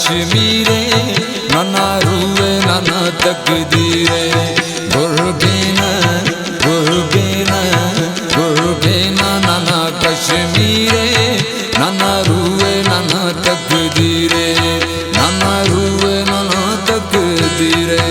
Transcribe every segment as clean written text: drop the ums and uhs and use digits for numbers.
कश्मीरे नाना रूए नाना तकदीरे गुरगेना गुरगेना गुरगेना नाना कश्मीरे नाना रूए नाना तकदीरे नाना रूए नाना तकदीरे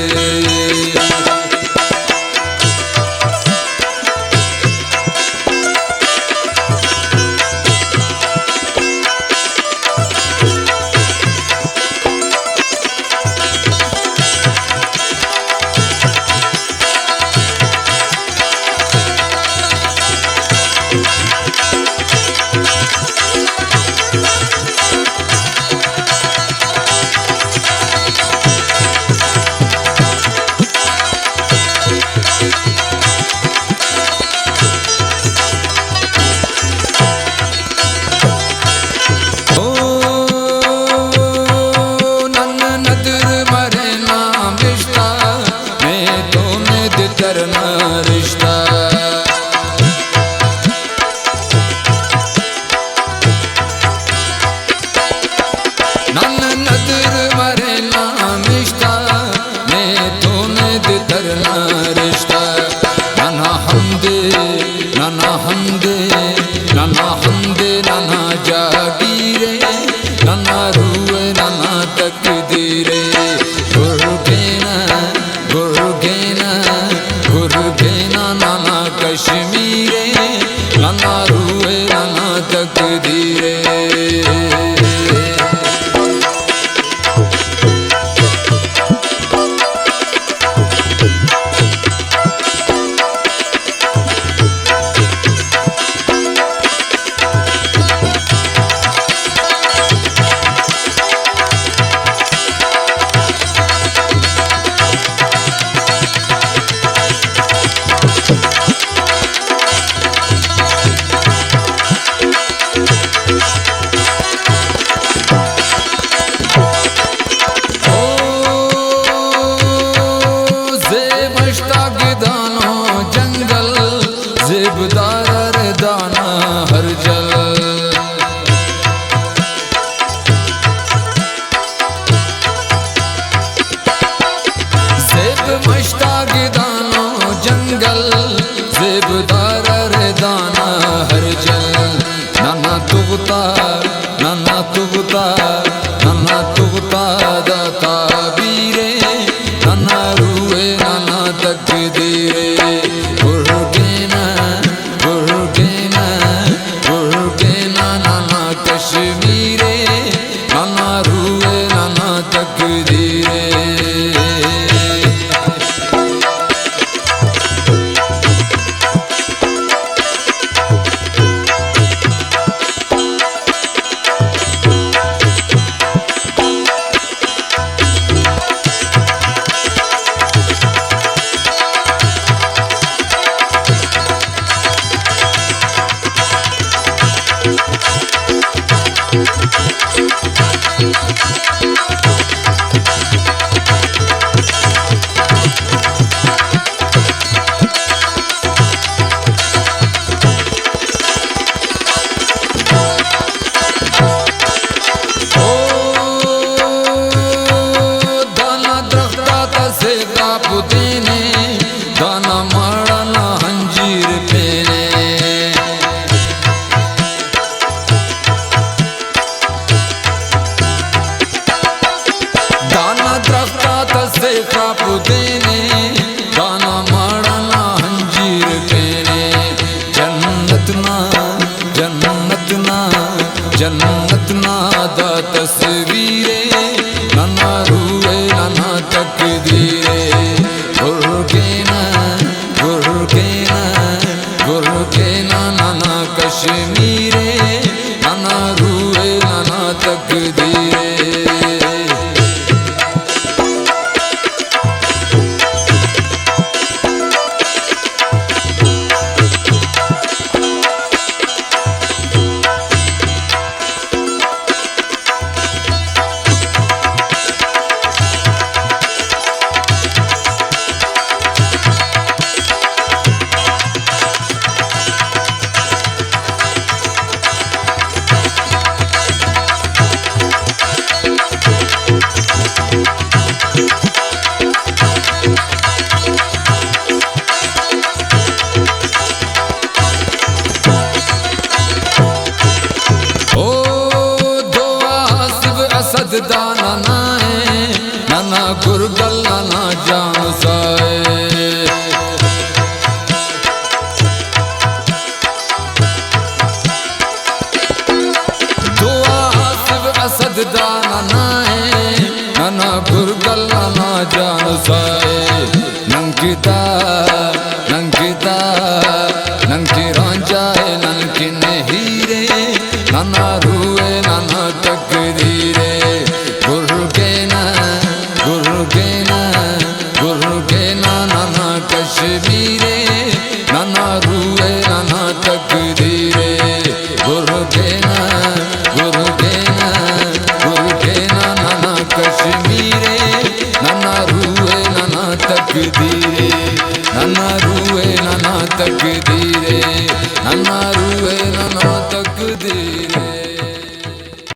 कश्मीरे नाना रूए नाना तकदीरे नाना तुगता दाता बीरे नाना रूए नाना तकदीरे गुरगेना गुरगेना गुरगेना नाना कश्मीरे नाना रूए नाना तकदीरे जन्नत नादा तस्वीरे नाना रूए नाना तकदीरे गुरगेना गुरगेना गुरगेना नाना कश्मीरे नाना रूए नाना तकदीरे गुरगल नाना जान साए दुआ सिव असद दा नाना है नाना गुरगल नाना जान साए नंकिता नंकिता नंकी रांझा है ननकी हीरे नाना रूए नाना तकदीरे गुरु के ना नाना कश्मीरे नाना रूए नाना तकदीरे गुरु के ना नाना कश्मीरे नाना रूए नाना तकदीरे नाना रूए नाना तकदीरे